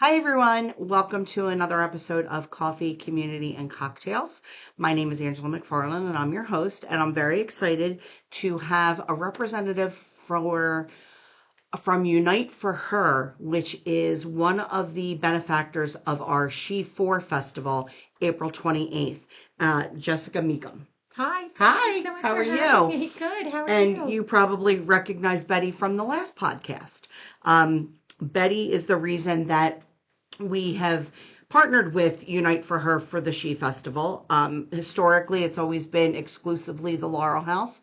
Hi, everyone. Welcome to another episode of Coffee, Community, and Cocktails. My name is Angela McFarland, and I'm your host, and I'm very excited to have a representative from Unite for Her, which is one of the benefactors of our She4 Festival, April 28th, Jessica Meakim. Hi. Hi, Thank you so much how for are having you? me. Good. How are And you? you probably recognize Betty from the last podcast. Betty is the reason that we have partnered with Unite for Her for the She Festival. Historically, it's always been exclusively the Laurel House,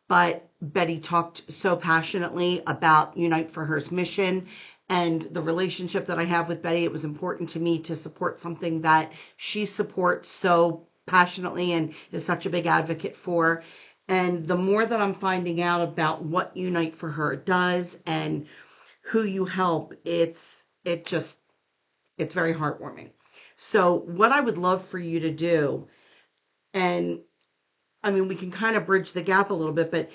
but Betty talked so passionately about Unite for Her's mission and the relationship that I have with Betty. It was important to me to support something that she supports so passionately and is such a big advocate for. And the more that I'm finding out about what Unite for Her does and who you help, it's very heartwarming. So what I would love for you to do, and I mean, we can kind of bridge the gap a little bit, but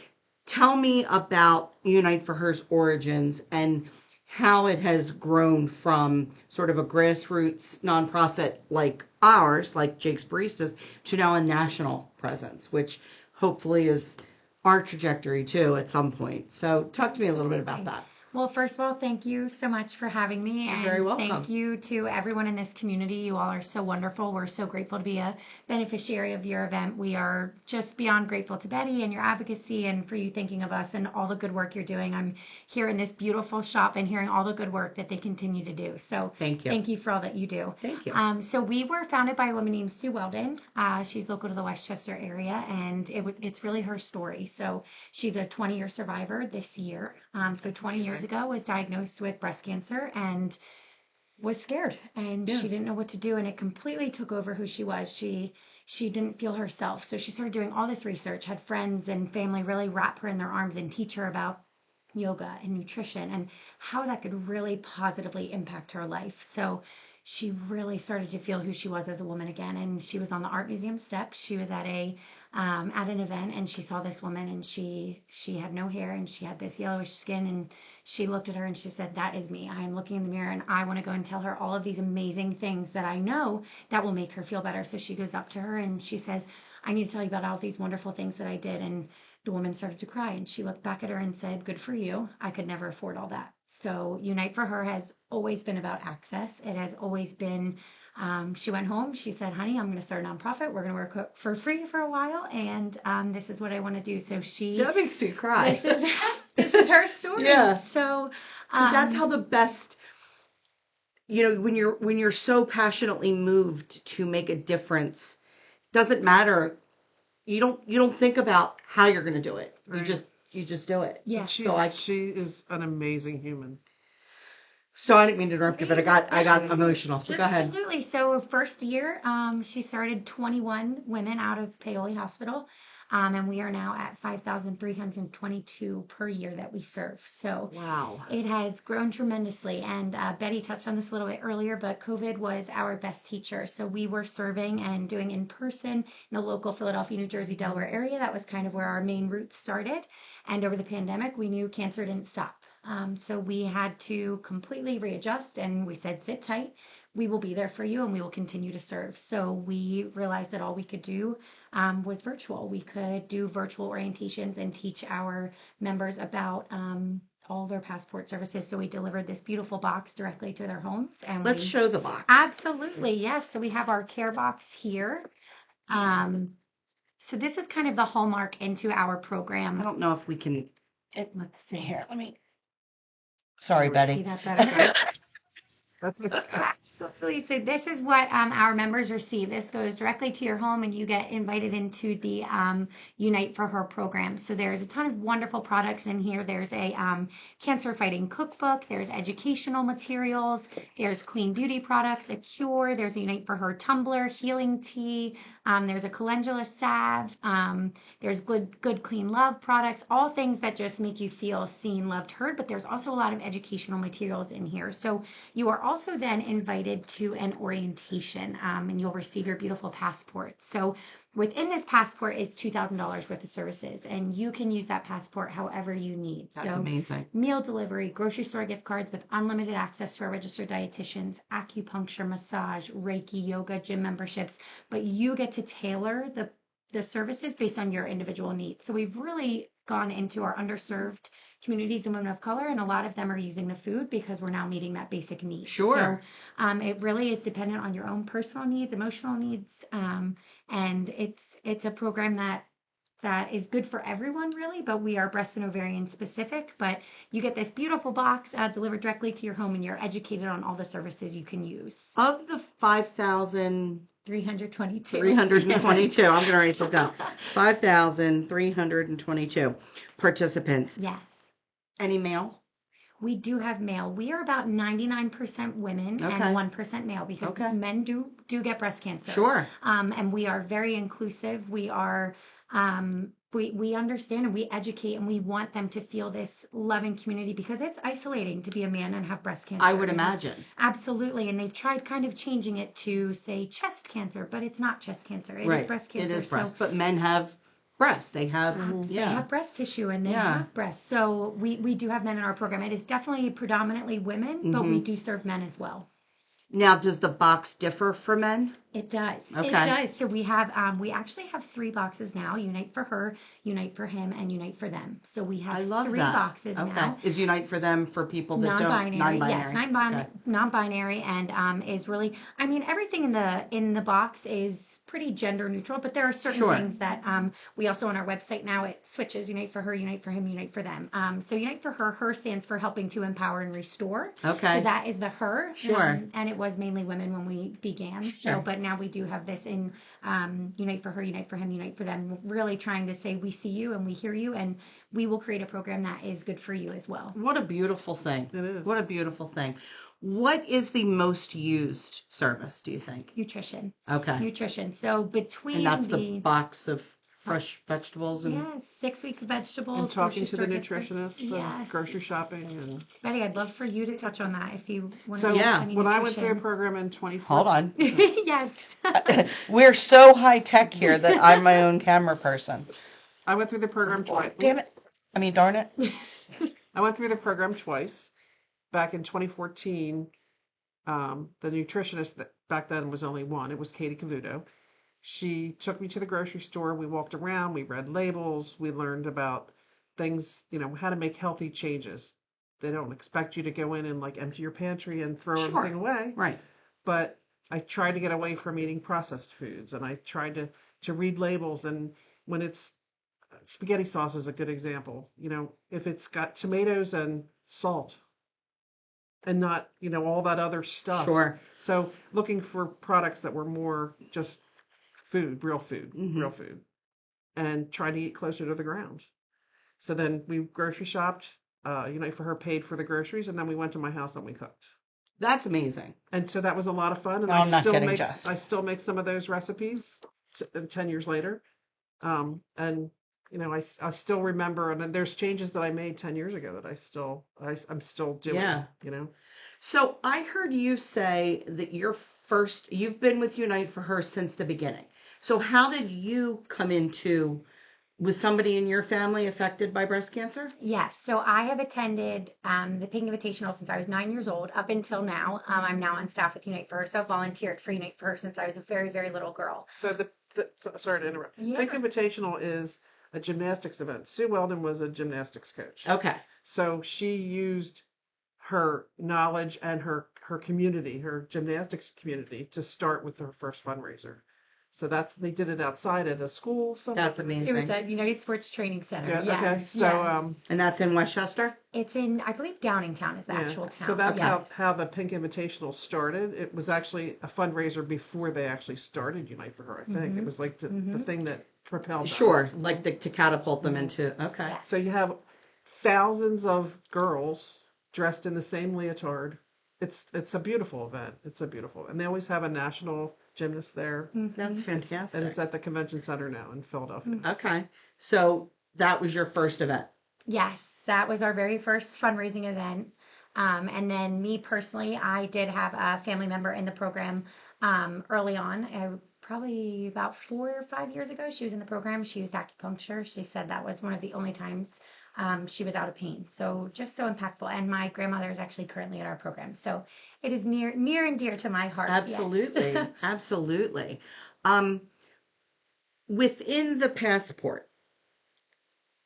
tell me about Unite for Her's origins and how it has grown from sort of a grassroots nonprofit like ours, like Jake's Baristas, to now a national presence, which hopefully is our trajectory too at some point. So talk to me a little bit about that. Well, first of all, thank you so much for having me. You're And very welcome. thank you to everyone in this community. You all are so wonderful. We're so grateful to be a beneficiary of your event. We are just beyond grateful to Betty and your advocacy and for you thinking of us and all the good work you're doing. I'm here in this beautiful shop and hearing all the good work that they continue to do. So Thank you for all that you do. Thank you. So we were founded by a woman named Sue Weldon. She's local to the Westchester area, and it's really her story. So she's a 20-year survivor this year. So 20 years ago was diagnosed with breast cancer and was scared, and she didn't know what to do, and it completely took over who she was. She didn't feel herself. So she started doing all this research, had friends and family really wrap her in their arms and teach her about yoga and nutrition and how that could really positively impact her life. So she really started to feel who she was as a woman again. And she was on the art museum steps. She was at an event, and she saw this woman, and she had no hair, and she had this yellowish skin, and she looked at her and she said, "That is me. I am looking in the mirror, and I want to go and tell her all of these amazing things that I know that will make her feel better." So she goes up to her and she says, "I need to tell you about all these wonderful things that I did." And the woman started to cry, and she looked back at her and said, "Good for you. I could never afford all that." So Unite for Her has always been about access. It has always been, she went home, she said, "Honey, I'm going to start a nonprofit. We're going to work for free for a while, and this is what I want to do." So That makes me cry. This is her story. Yeah. So That's how the best, when you're so passionately moved to make a difference, doesn't matter. You don't think about how you're going to do it. Right. You just do it. Yeah. She is an amazing human. So I didn't mean to interrupt you, but I got emotional. So go ahead. Absolutely. So first year, she started 21 women out of Paoli Hospital. And we are now at 5,322 per year that we serve. So Wow. it has grown tremendously. And Betty touched on this a little bit earlier, but COVID was our best teacher. So we were serving and doing in person in the local Philadelphia, New Jersey, Delaware area. That was kind of where our main roots started. And over the pandemic, we knew cancer didn't stop. So we had to completely readjust, and we said, "Sit tight. We will be there for you, and we will continue to serve." So we realized that all we could do was virtual. We could do virtual orientations and teach our members about all their passport services. So we delivered this beautiful box directly to their homes. And Let's show the box. Absolutely, yes. So we have our care box here. So this is kind of the hallmark into our program. I don't know if we can. Let's see Here, let me. Sorry, See Betty. that better? Absolutely. So this is what our members receive. This goes directly to your home, and you get invited into the Unite for Her program. So there's a ton of wonderful products in here. There's a cancer fighting cookbook. There's educational materials. There's clean beauty products, a cure. There's a Unite for Her tumbler, healing tea. There's a calendula salve. There's good clean love products, all things that just make you feel seen, loved, heard. But there's also a lot of educational materials in here. So you are also then invited invited to an orientation, and you'll receive your beautiful passport. So within this passport is $2,000 worth of services, and you can use that passport however you need. That's so amazing. Meal delivery, grocery store gift cards with unlimited access to our registered dietitians, acupuncture, massage, Reiki, yoga, gym memberships, but you get to tailor the services based on your individual needs. So we've really gone into our underserved communities and women of color, and a lot of them are using the food because we're now meeting that basic need. Sure. So it really is dependent on your own personal needs, emotional needs, and it's a program that is good for everyone really, but we are breast and ovarian specific. But you get this beautiful box delivered directly to your home, and you're educated on all the services you can use. Of the 5,000 322. 322. I'm going to write that down. 5,322 participants. Yes. Any male? We do have male. We are about 99% women Okay. and 1% male because Okay. men do get breast cancer. Sure. And we are very inclusive. We are we understand and we educate, and we want them to feel this loving community because it's isolating to be a man and have breast cancer. I would imagine. Absolutely. And they've tried kind of changing it to say chest cancer, but it's not chest cancer. It Right. is breast cancer. It is breast, So but men have breasts. They have, they yeah. have breast tissue and they Yeah. have breasts. So we do have men in our program. It is definitely predominantly women, but we do serve men as well. Now, does the box differ for men? It does. Okay. It does. So we actually have 3 boxes now: Unite for Her, Unite for Him, and Unite for Them. So we have I love 3 that. boxes Okay. now. Is Unite for Them for people that Non-binary, don't yes, Okay. non-binary, and is really, I mean, everything in the box is pretty gender neutral, but there are certain Sure. things that we also on our website now it switches: Unite for Her, Unite for Him, Unite for Them. So Unite for Her, her stands for helping to empower and restore. Okay. So that is the her. Sure. And it was mainly women when we began. Sure. So, but now we do have this in Unite for Her, Unite for Him, Unite for Them. Really trying to say we see you and we hear you, and we will create a program that is good for you as well. What a beautiful thing. It is. What a beautiful thing. What is the most used service, do you think? Nutrition. Okay. Nutrition. So between And that's the box of fresh vegetables and yes, 6 weeks of vegetables. And talking to the grocery store gift nutritionists cards. and Yes. grocery shopping. And Betty, I'd love for you to touch on that if you want so to Yeah. any when I went through a nutrition. program in 2014. Hold on. Yes. We're so high tech here that I'm my own camera person. I went through the program twice. Damn it. I mean, darn it. I went through the program twice. Back in 2014, the nutritionist that back then was only one. It was Katie Cavuto. She took me to the grocery store. We walked around. We read labels. We learned about things, how to make healthy changes. They don't expect you to go in and like empty your pantry and throw Sure. everything away. Right. But I tried to get away from eating processed foods, and I tried to read labels. And when it's spaghetti sauce is a good example. If it's got tomatoes and salt and not, all that other stuff. Sure. So looking for products that were more just food, real food, Mhm. real food, and trying to eat closer to the ground. So then we grocery shopped. Unite for Her paid for the groceries, and then we went to my house and we cooked. That's amazing. And so that was a lot of fun. And No, I'm not kidding, I Jess. still make some of those recipes 10 years later. And I still remember, and then there's changes that I made 10 years ago that I'm still doing. Yeah. So I heard you say that you've been with Unite for Her since the beginning. So how did you come into, was somebody in your family affected by breast cancer? Yes. So I have attended the Pink Invitational since I was 9 years old up until now. I'm now on staff with Unite for Her. So I've volunteered for Unite for Her since I was a very, very little girl. So sorry to interrupt. Yeah. Pink Invitational is a gymnastics event. Sue Weldon was a gymnastics coach. Okay. So she used her knowledge and her community, her gymnastics community, to start with her first fundraiser. So they did it outside at a school somewhere. That's amazing. It was at United Sports Training Center. Yeah, Yes, okay. So yes. And that's in Westchester? It's in, I believe, Downingtown is the actual town. So that's Yes. how the Pink Invitational started. It was actually a fundraiser before they actually started Unite for Her, I think. It was like the thing that propelled them. Sure. Like to catapult them into, okay. Yes. So you have thousands of girls dressed in the same leotard. It's a beautiful event. And they always have a national gymnast there. That's fantastic. And it's at the convention center now in Philadelphia. Okay. So that was your first event. Yes, that was our very first fundraising event. And then me personally, I did have a family member in the program early on. Probably about 4 or 5 years ago, she was in the program. She used acupuncture. She said that was one of the only times she was out of pain. So just so impactful. And my grandmother is actually currently in our program. So it is near and dear to my heart. Absolutely. Yes. Absolutely. Within the passport,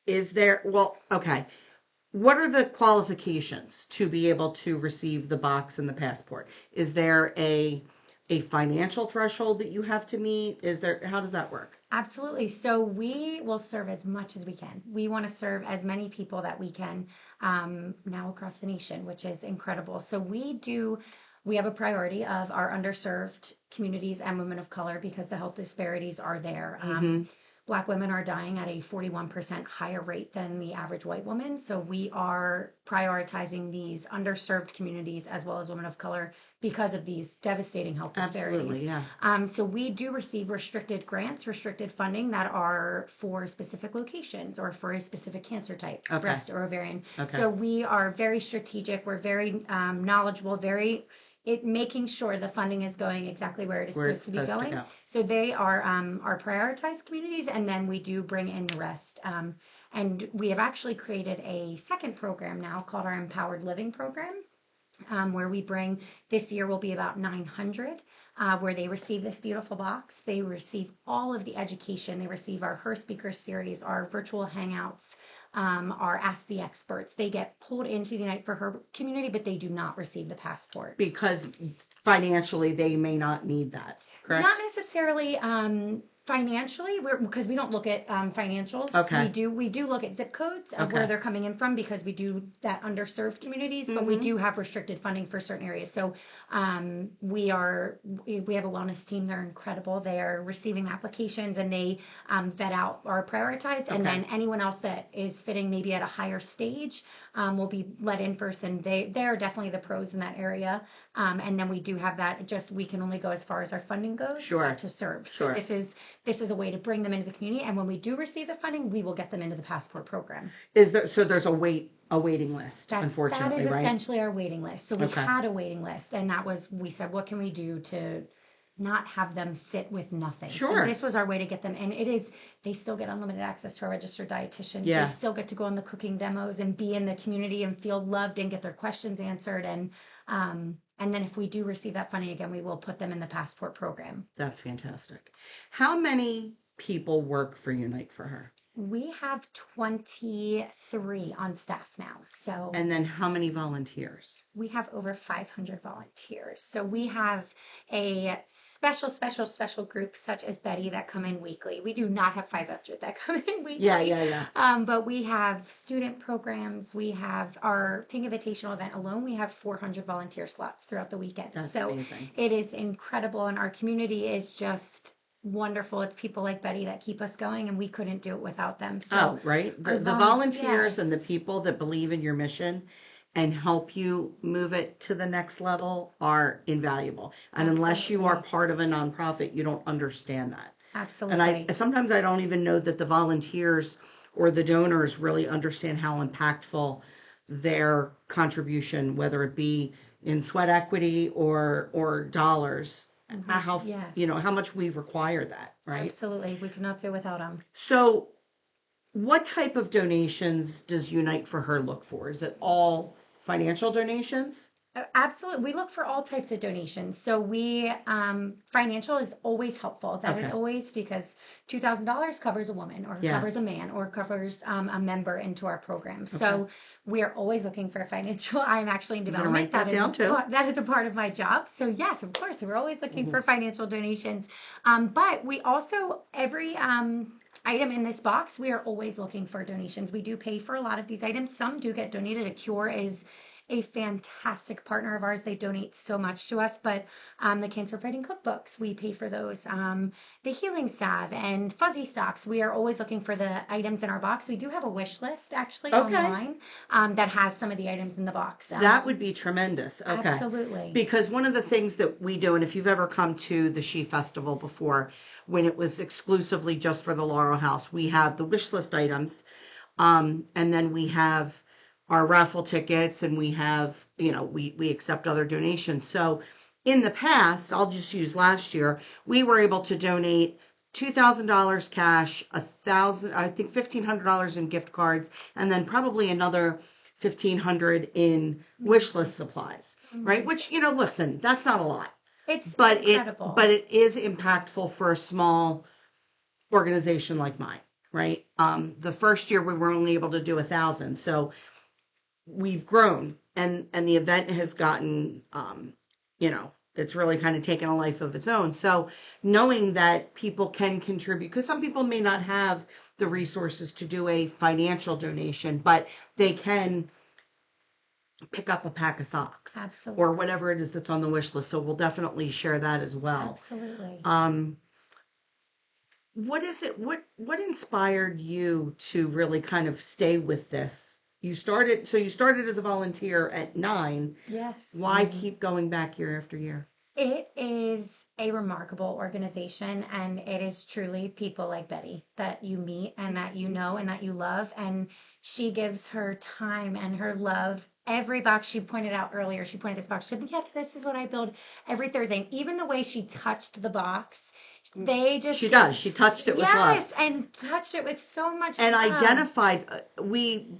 is there, well, okay. What are the qualifications to be able to receive the box and the passport? Is there a financial threshold that you have to meet? How does that work? Absolutely. So we will serve as much as we can. We want to serve as many people that we can now across the nation, which is incredible. So we have a priority of our underserved communities and women of color because the health disparities are there. Black women are dying at a 41% higher rate than the average white woman. So we are prioritizing these underserved communities as well as women of color because of these devastating health disparities. Absolutely, yeah. So we do receive restricted grants, restricted funding that are for specific locations or for a specific cancer type, Okay. breast or ovarian. Okay. So we are very strategic. We're very knowledgeable, making sure the funding is going exactly where it is supposed to be going. go. So they are our prioritized communities, and then we do bring in the rest. And we have actually created a second program now called our Empowered Living Program, where this year will be about 900, where they receive this beautiful box. They receive all of the education. They receive our Her Speaker series, our virtual hangouts, our Ask the Experts. They get pulled into the Unite for Her community, but they do not receive the passport. Because financially they may not need that, correct? Not necessarily financially, because we don't look at financials. Okay. We do look at zip codes of where they're coming in from because we do that underserved communities, but we do have restricted funding for certain areas. So we have a wellness team. They're incredible. They are receiving applications and they vet out or prioritize, and then anyone else that is fitting maybe at a higher stage will be let in first, and they're definitely the pros in that area. And then we do have that. We can only go as far as our funding goes to serve. Sure. So this is a way to bring them into the community, and when we do receive the funding, we will get them into the passport program. So there's a waiting list, unfortunately, that is right? essentially our waiting list. So we had a waiting list, and we said, what can we do to not have them sit with nothing? Sure. So this was our way to get them, and they still get unlimited access to our registered dietitian. Yeah. They still get to go on the cooking demos and be in the community and feel loved and get their questions answered. And then if we do receive that funding again, we will put them in the passport program. That's fantastic. How many people work for Unite for Her? We have 23 on staff now. So. And then how many volunteers? We have over 500 volunteers. So we have a special group such as Betty that come in weekly. We do not have 500 that come in weekly. Yeah. But we have student programs. We have our Pink Invitational event alone. We have 400 volunteer slots throughout the weekend. That's so amazing. It is incredible, and our community is just wonderful. It's people like Betty that keep us going, and we couldn't do it without them. So right. The volunteers and the people that believe in your mission and help you move it to the next level are invaluable. And unless you are part of a nonprofit, you don't understand that. Absolutely. And sometimes I don't even know that the volunteers or the donors really understand how impactful their contribution, whether it be in sweat equity or dollars, how much we require that, right? Absolutely. We could not do without them. So what type of donations does Unite for Her look for? Is it all financial donations? Absolutely. We look for all types of donations. So financial is always helpful. That is always, because $2,000 covers a woman or covers a man or covers a member into our program. So we are always looking for financial. I'm actually in development. That is a part of my job. So yes, of course, we're always looking for financial donations. But we also, every item in this box, we are always looking for donations. We do pay for a lot of these items. Some do get donated. A Cure is a fantastic partner of ours. They donate so much to us, but the cancer fighting cookbooks, we pay for those. The healing salve and fuzzy socks, we are always looking for the items in our box. We do have a wish list actually online that has some of the items in the box. That would be tremendous. Okay. Absolutely. Because one of the things that we do, and if you've ever come to the She Festival before, when it was exclusively just for the Laurel House, we have the wish list items, and then we have our raffle tickets, and we have, we accept other donations. So in the past, I'll just use last year, we were able to donate $2,000 cash, I think $1,500 in gift cards, and then probably another $1,500 in wish list supplies, right? Which, listen, that's not a lot. It's But incredible. it is impactful for a small organization like mine, right? The first year we were only able to do 1,000, so we've grown, and the event has gotten, it's really kind of taken a life of its own. So knowing that people can contribute, because some people may not have the resources to do a financial donation, but they can pick up a pack of socks. Absolutely. Or whatever it is that's on the wish list. So we'll definitely share that as well. Absolutely. What is it? What inspired you to really kind of stay with this? You started as a volunteer at 9. Yes. Why keep going back year after year? It is a remarkable organization, and it is truly people like Betty that you meet and that you know and that you love. And she gives her time and her love. Every box she pointed out earlier, she pointed this box. She said, "Yeah, this is what I build every Thursday." And even the way she touched the box, they just She does. She touched it with love. Yes, and touched it with so much And love. identified.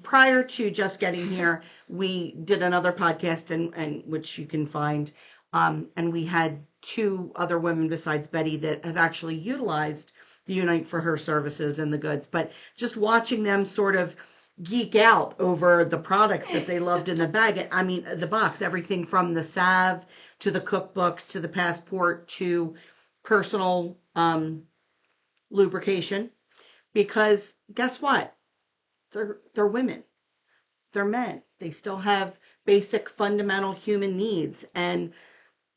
Prior to just getting here, we did another podcast, and which you can find. And we had 2 other women besides Betty that have actually utilized the Unite for Her services and the goods. But just watching them sort of geek out over the products that they loved in the bag. I mean, the box, everything from the salve to the cookbooks to the passport to personal lubrication. Because guess what? They're women. They're men. They still have basic fundamental human needs, and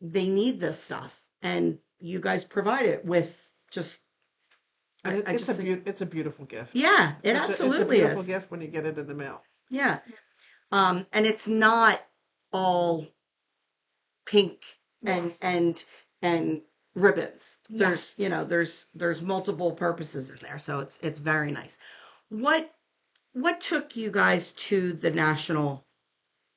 they need this stuff. And you guys provide it with just. And it's a beautiful gift. Yeah, absolutely it's a beautiful is. gift when you get it in the mail. Yeah. And it's not all pink and ribbons. Yes. There's multiple purposes in there, so it's very nice. What took you guys to the national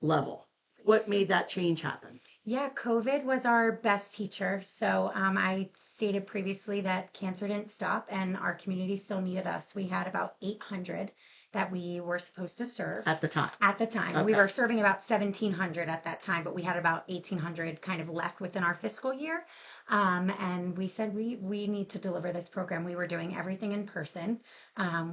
level? What made that change happen? Yeah, COVID was our best teacher. So I stated previously that cancer didn't stop and our community still needed us. We had about 800 that we were supposed to serve. At the time. Okay. We were serving about 1,700 at that time, but we had about 1,800 kind of left within our fiscal year. And we said we need to deliver this program. We were doing everything in person.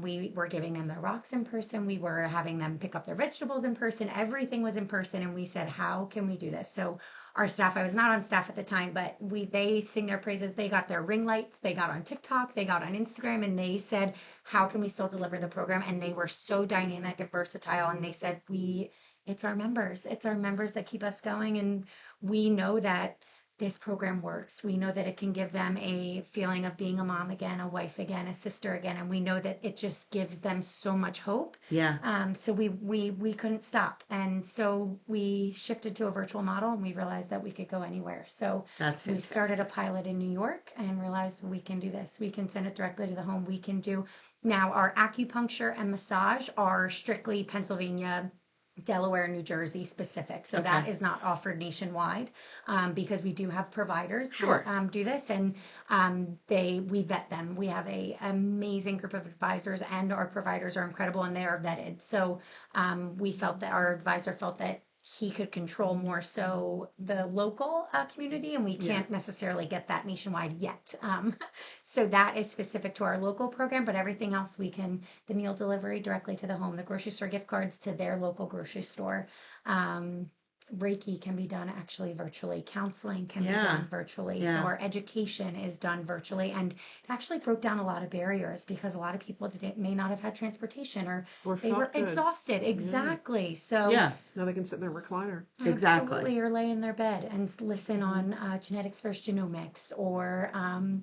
We were giving them their rocks in person. We were having them pick up their vegetables in person. Everything was in person. And we said, how can we do this? So our staff, I was not on staff at the time, but they sing their praises. They got their ring lights. They got on TikTok. They got on Instagram, and they said, how can we still deliver the program? And they were so dynamic and versatile. And they said, it's our members. It's our members that keep us going. And we know that this program works. We know that it can give them a feeling of being a mom again, a wife again, a sister again, and we know that it just gives them so much hope. Yeah. So we couldn't stop, and so we shifted to a virtual model, and we realized that we could go anywhere. So we started a pilot in New York, and realized we can do this. We can send it directly to the home. We can do now our acupuncture and massage are strictly Pennsylvania, Delaware, New Jersey specific. So that is not offered nationwide because we do have providers that do this, and we vet them. We have an amazing group of advisors, and our providers are incredible, and they are vetted. So we felt that our advisor felt that he could control more so the local community, and we can't necessarily get that nationwide yet. So that is specific to our local program, but everything else the meal delivery directly to the home, the grocery store gift cards to their local grocery store. Reiki can be done actually virtually. Counseling can be done virtually. So our education is done virtually, and it actually broke down a lot of barriers because a lot of people may not have had transportation or they were exhausted. Exactly. So now they can sit in their recliner. Absolutely, or lay in their bed and listen on genetics versus genomics, or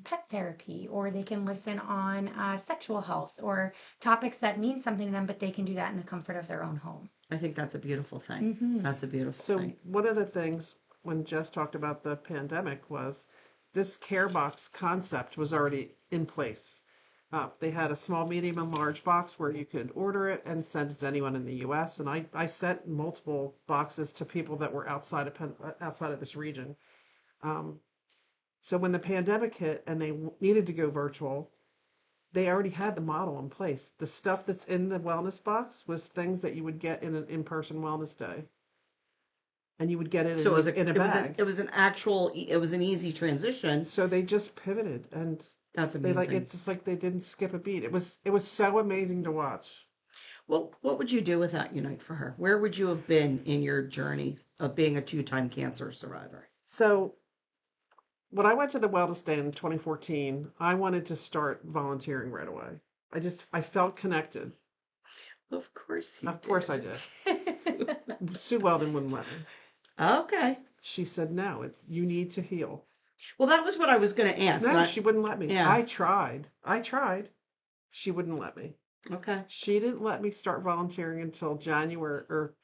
pet therapy, or they can listen on sexual health or topics that mean something to them, but they can do that in the comfort of their own home. I think that's a beautiful thing. That's a beautiful thing. So one of the things when Jess talked about the pandemic was this care box concept was already in place. They had a small, medium, and large box where you could order it and send it to anyone in the U.S. And I sent multiple boxes to people that were outside of this region. So when the pandemic hit and they needed to go virtual, they already had the model in place. The stuff that's in the wellness box was things that you would get in an in-person wellness day. And you would get it So in a bag. It was an easy transition. So they just pivoted, and That's they amazing. it's just like they didn't skip a beat. It was so amazing to watch. Well, what would you do without Unite for Her? Where would you have been in your journey of being a 2-time cancer survivor? So when I went to the Wellness Day in 2014, I wanted to start volunteering right away. I felt connected. Of course you Of did. course I did. Sue Weldon wouldn't let me. Okay. She said, no, you need to heal. Well, that was what I was going to ask. No, she wouldn't let me. Yeah. I tried. She wouldn't let me. Okay. She didn't let me start volunteering until January, or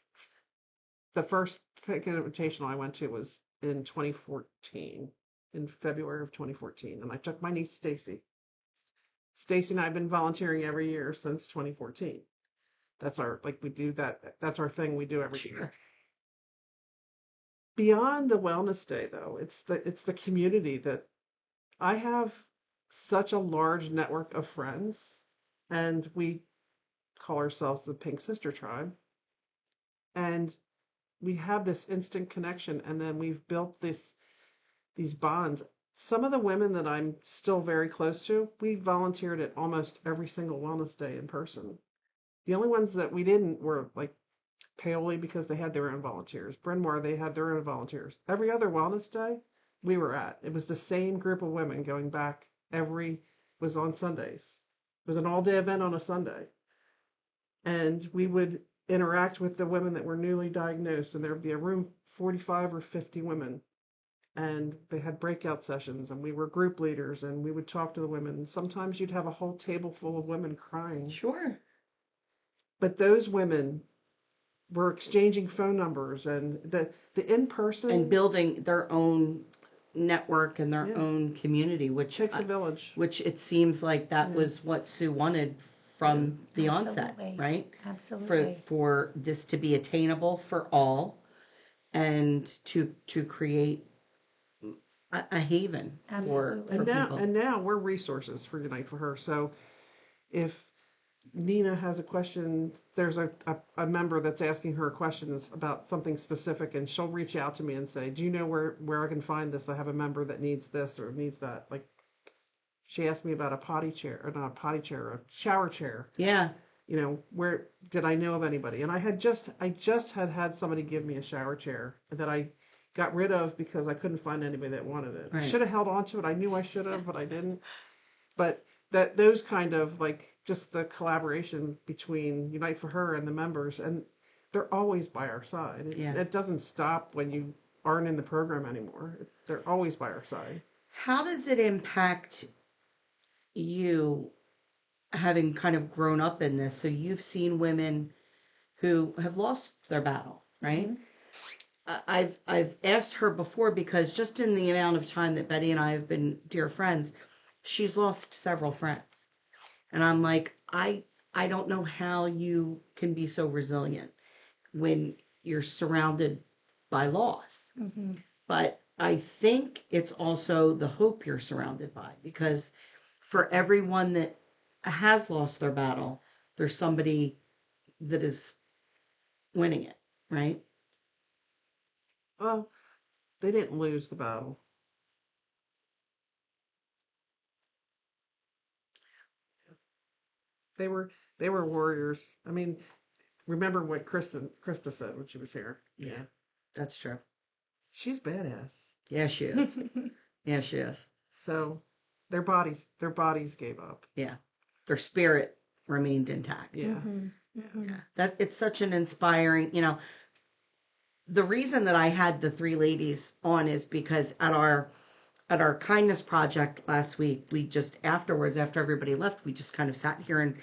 the first invitational I went to was in 2014, in February of 2014. And I took my niece, Stacy. Stacy and I have been volunteering every year since 2014. That's that's our thing we do every year. Beyond the Wellness Day, though, it's the community that I have such a large network of friends, and we call ourselves the Pink Sister Tribe. And we have this instant connection, and then we've built these bonds. Some of the women that I'm still very close to, we volunteered at almost every single Wellness Day in person. The only ones that we didn't were like Paoli, because they had their own volunteers. Bryn Mawr, they had their own volunteers. Every other Wellness Day we were at, it was the same group of women going back was on Sundays. It was an all-day event on a Sunday. And we would interact with the women that were newly diagnosed, and there would be a room 45 or 50 women. And they had breakout sessions, and we were group leaders, and we would talk to the women. Sometimes you'd have a whole table full of women crying. Sure. But those women were exchanging phone numbers, and the in-person, and building their own network and their own community, which takes a village. Which it seems like that was what Sue wanted from the onset, right? Absolutely. For this to be attainable for all, and to create a haven for people. And now we're resources for Unite for Her. So if Nina has a question, there's a member that's asking her questions about something specific, and she'll reach out to me and say, do you know where I can find this? I have a member that needs this or needs that. Like, she asked me about a shower chair. Yeah. You know, where did I know of anybody? And I just had somebody give me a shower chair that I got rid of because I couldn't find anybody that wanted it. Right. I should have held on to it. I knew I should have, but I didn't. But those kind of, like, just the collaboration between Unite for Her and the members, and they're always by our side. It doesn't stop when you aren't in the program anymore. They're always by our side. How does it impact you, having kind of grown up in this? So you've seen women who have lost their battle, right? Mm-hmm. I've asked her before, because just in the amount of time that Betty and I have been dear friends, she's lost several friends. And I'm like, I don't know how you can be so resilient when you're surrounded by loss. Mm-hmm. But I think it's also the hope you're surrounded by, because for everyone that has lost their battle, there's somebody that is winning it, right? Well, they didn't lose the battle. They were warriors. I mean, remember what Krista said when she was here. Yeah, that's true. She's badass. Yeah, she is. Yeah, she is. So their bodies gave up. Yeah. Their spirit remained intact. Yeah. Mm-hmm. Mm-hmm. Yeah. That it's such an inspiring, the reason that I had the three ladies on is because at our kindness project last week, we just afterwards, after everybody left, we just kind of sat here and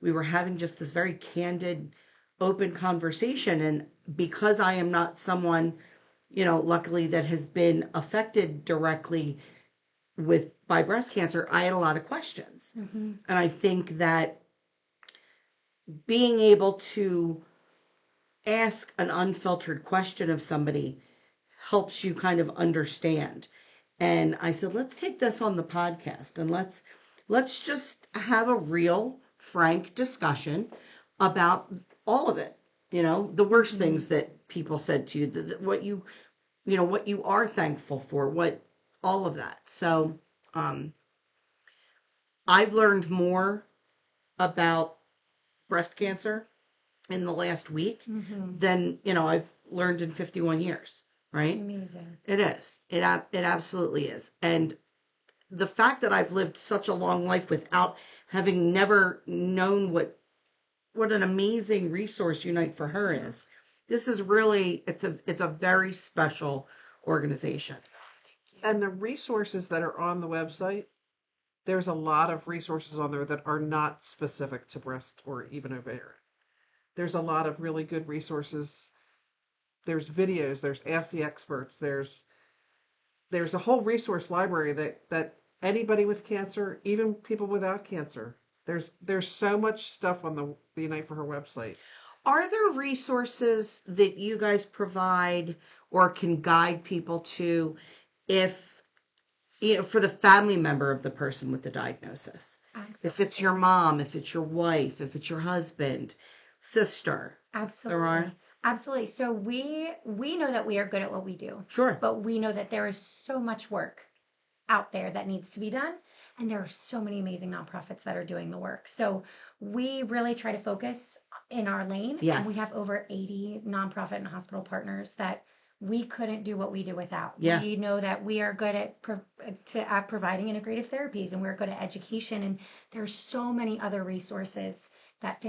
we were having just this very candid, open conversation. And because I am not someone, luckily, that has been affected directly, by breast cancer, I had a lot of questions. Mm-hmm. And I think that being able to ask an unfiltered question of somebody helps you kind of understand. And I said, let's take this on the podcast and let's just have a real, frank discussion about all of it. The worst things that people said to you, what you are thankful for, all of that. So, I've learned more about breast cancer in the last week than, I've learned in 51 years, right? Amazing. It is. It absolutely is. And the fact that I've lived such a long life without having never known what an amazing resource Unite for Her is. This is really, it's a very special organization. And the resources that are on the website, there's a lot of resources on there that are not specific to breast or even ovarian. There's a lot of really good resources. There's videos, there's Ask the Experts, there's a whole resource library that anybody with cancer, even people without cancer, there's so much stuff on the Unite for Her website. Are there resources that you guys provide or can guide people to if, for the family member of the person with the diagnosis? Absolutely. If it's your mom, if it's your wife, if it's your husband, sister. Absolutely. There are? Absolutely. So we know that we are good at what we do. Sure. But we know that there is so much work out there that needs to be done. And there are so many amazing nonprofits that are doing the work. So we really try to focus in our lane. Yes. And we have over 80 nonprofit and hospital partners that we couldn't do what we do without. Yeah. We know that we are good at providing integrative therapies, and we're good at education. And there's so many other resources that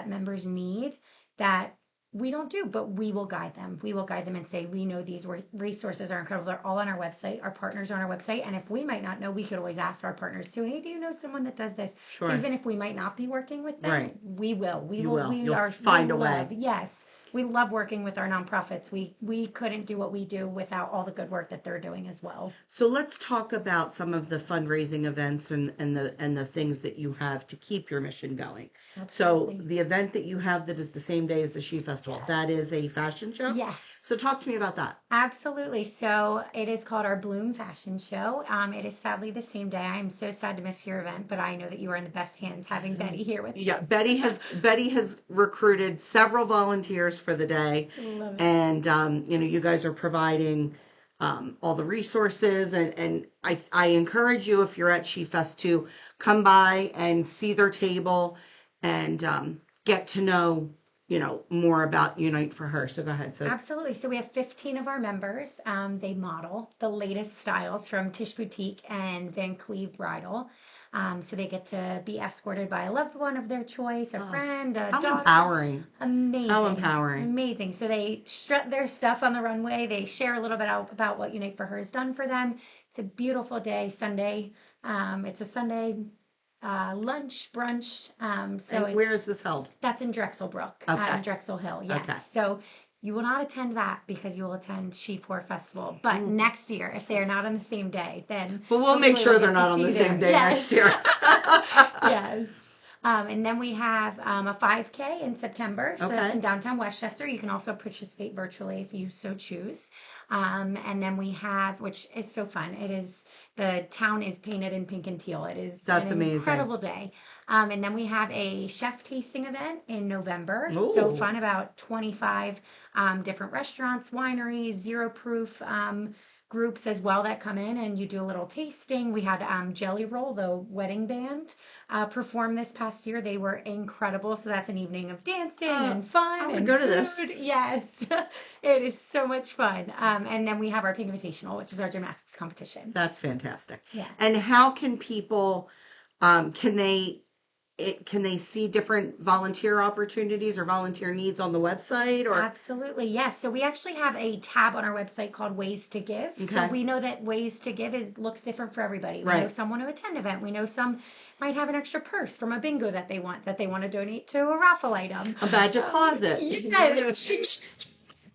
members need that we don't do, but we will guide them. We will guide them and say, we know these resources are incredible. They're all on our website. Our partners are on our website. And if we might not know, we could always ask our partners too, hey, do you know someone that does this? Sure. So even if we might not be working with them, Right. we will. You'll find a way. Yes. We love working with our nonprofits. We couldn't do what we do without all the good work that they're doing as well. So let's talk about some of the fundraising events and the things that you have to keep your mission going. Absolutely. So the event that you have that is the same day as the She Festival, Yes. that is a fashion show? Yes. So talk to me about that. Absolutely. So it is called our Bloom Fashion Show. It is sadly the same day. I am so sad to miss your event, but I know that you are in the best hands having Betty here with you. Yeah, Betty has recruited several volunteers for the day. Love it. And you guys are providing all the resources, and I encourage you, if you're at She Fest, to come by and see their table and get to know more about Unite for Her. So go ahead. So Absolutely. So we have 15 of our members. They model the latest styles from Tish Boutique and Van Cleve Bridal. So they get to be escorted by a loved one of their choice, a friend, a how daughter. empowering. Amazing. How empowering. Amazing. So they strut their stuff on the runway. They share a little bit about what Unite for Her has done for them. It's a beautiful day, Sunday. It's a Sunday lunch, brunch. And where is this held? That's in Drexel Brook, Okay. Drexel Hill. Yes. Okay. So you will not attend that because you will attend She4 Festival. But next year, if they're not on the same day, then But we'll make sure get they're to not on see the same them. day Yes. next year. Yes. And then we have a 5K in September. So that's Okay. in downtown Westchester. You can also participate virtually if you so choose. And then we have, which is so fun, the town is painted in pink and teal. It is That's an amazing. incredible day. And then we have a chef tasting event in November. Ooh. So fun, about 25 different restaurants, wineries, zero proof groups as well that come in, and you do a little tasting. We had Jelly Roll, the wedding band, perform this past year. They were incredible. So that's an evening of dancing and fun. I would and go to this. food. Yes, it is so much fun. And then we have our Pink Invitational, which is our gymnastics competition. That's fantastic. Yeah. And how can people, can they see different volunteer opportunities or volunteer needs on the website? Or Absolutely, yes. So we actually have a tab on our website called Ways to Give. Okay. So we know that Ways to Give looks different for everybody. We know Right. some want to attend an event. We know some might have an extra purse from a bingo that they want to donate to a raffle item. a magic closet. Yes.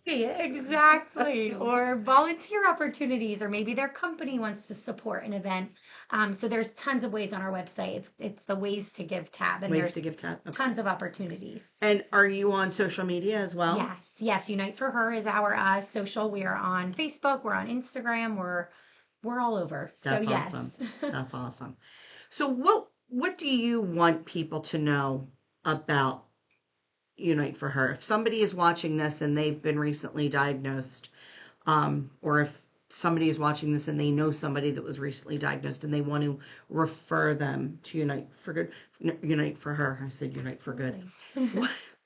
Exactly. Or volunteer opportunities, or maybe their company wants to support an event. So there's tons of ways on our website. It's the ways to give tab, and Ways there's to give tab. Okay. tons of opportunities. And are you on social media as well? Yes. Unite for Her is our social. We are on Facebook. We're on Instagram. We're all over. That's so yes. awesome. That's awesome. So what do you want people to know about Unite for Her? If somebody is watching this and they've been recently diagnosed, or if somebody is watching this and they know somebody that was recently diagnosed and they want to refer them to Unite for Her. I said Unite for Good.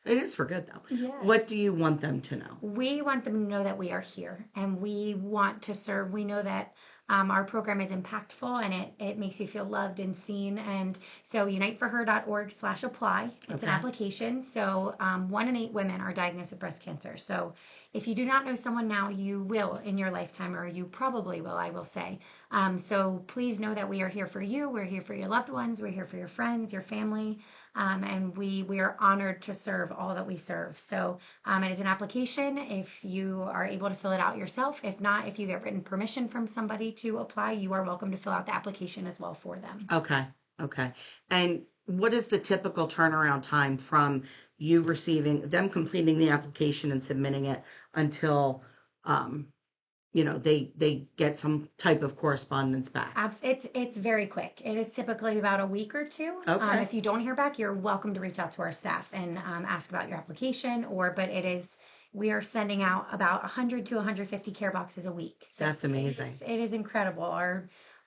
It is for good though. Yes. What do you want them to know? We want them to know that we are here and we want to serve. We know that our program is impactful and it makes you feel loved and seen. And so uniteforher.org/apply. It's an application. So 1 in 8 women are diagnosed with breast cancer. So if you do not know someone now, you will in your lifetime, or you probably will, I will say. So please know that we are here for you. We're here for your loved ones. We're here for your friends, your family. And we are honored to serve all that we serve. So it is an application. If you are able to fill it out yourself, if not, if you get written permission from somebody to apply, you are welcome to fill out the application as well for them. Okay. And what is the typical turnaround time from you receiving them completing the application and submitting it until they get some type of correspondence back? It's very quick. It is typically about a week or two. Okay. If you don't hear back, you're welcome to reach out to our staff and ask about your application. We are sending out about 100 to 150 care boxes a week. So that's amazing. It is incredible.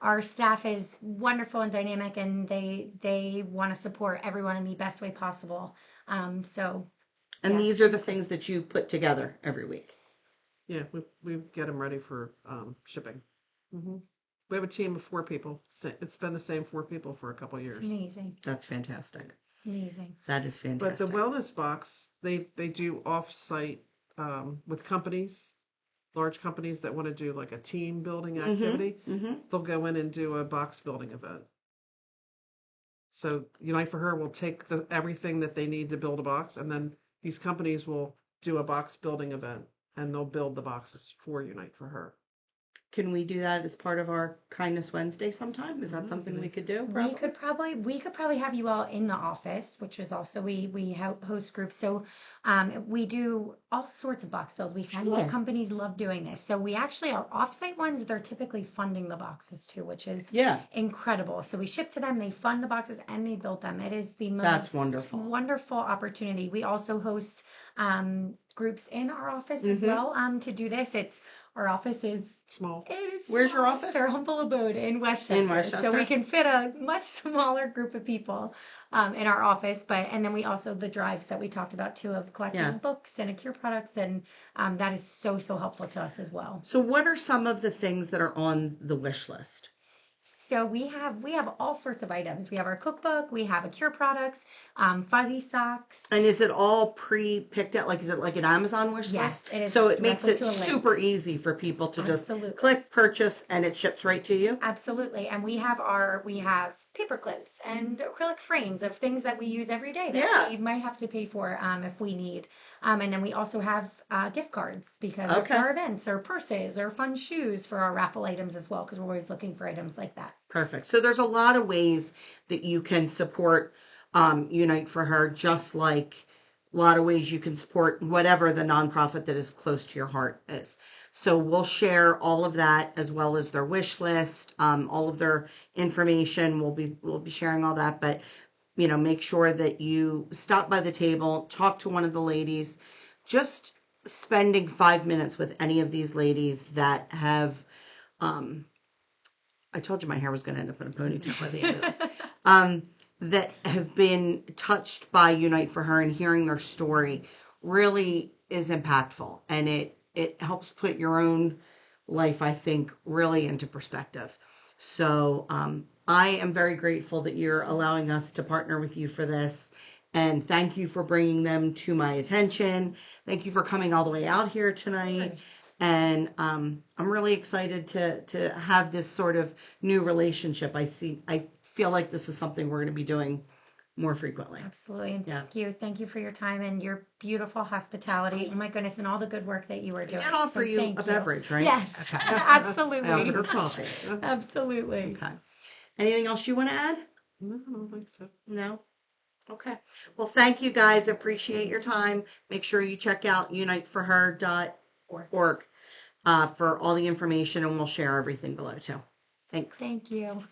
Our staff is wonderful and dynamic, and they want to support everyone in the best way possible. These are the things that you put together every week. Yeah, we get them ready for shipping. Mm-hmm. We have a team of 4 people. It's been the same 4 people for a couple of years. Amazing. That's fantastic. Amazing. That is fantastic. But the wellness box, they do off-site with companies, large companies that want to do like a team building activity. Mm-hmm. They'll go in and do a box building event. So Unite for Her will take everything that they need to build a box, and then these companies will do a box building event, and they'll build the boxes for Unite for Her. Can we do that as part of our Kindness Wednesday sometime? Is that something we could do? We could probably have you all in the office, which is also we host groups. So we do all sorts of box builds. We find that companies love doing this. So we actually, our offsite ones, they're typically funding the boxes too, which is incredible. So we ship to them, they fund the boxes, and they build them. It is the most wonderful opportunity. We also host groups in our office as well to do this. Our office is small. Where's your office? Our humble abode in Westchester. So we can fit a much smaller group of people in our office. And then we also, the drives that we talked about too, of collecting books and cure products. And that is so helpful to us as well. So what are some of the things that are on the wish list? So we have all sorts of items. We have our cookbook. We have cure products, fuzzy socks. And is it all pre-picked out? Like, is it like an Amazon wish list? Yes, it is. So it makes it super easy for people to just click purchase and it ships right to you? Absolutely. And we have paper clips and acrylic frames of things that we use every day that we might have to pay for if we need. And then we also have gift cards because of our events, or purses, or fun shoes for our raffle items as well, because we're always looking for items like that. Perfect. So there's a lot of ways that you can support Unite for Her, just like a lot of ways you can support whatever the nonprofit that is close to your heart is. So we'll share all of that, as well as their wish list, all of their information. We'll be sharing all that, but make sure that you stop by the table, talk to one of the ladies. Just spending 5 minutes with any of these ladies that have, I told you my hair was going to end up in a ponytail by the end of this, that have been touched by Unite for Her, and hearing their story really is impactful, and it helps put your own life, I think, really into perspective. So I am very grateful that you're allowing us to partner with you for this. And thank you for bringing them to my attention. Thank you for coming all the way out here tonight. And I'm really excited to have this sort of new relationship. I feel like this is something we're going to be doing more frequently. Absolutely. And Yeah. thank you for your time and your beautiful hospitality. Oh my goodness, and all the good work that you are I doing. did offer So you thank a beverage, right? Yes, Okay. absolutely. I offered her coffee. Absolutely. Okay. Anything else you want to add? No, I don't think so. No? Okay. Well, thank you guys. Appreciate your time. Make sure you check out uniteforher.org for all the information, and we'll share everything below too. Thanks. Thank you.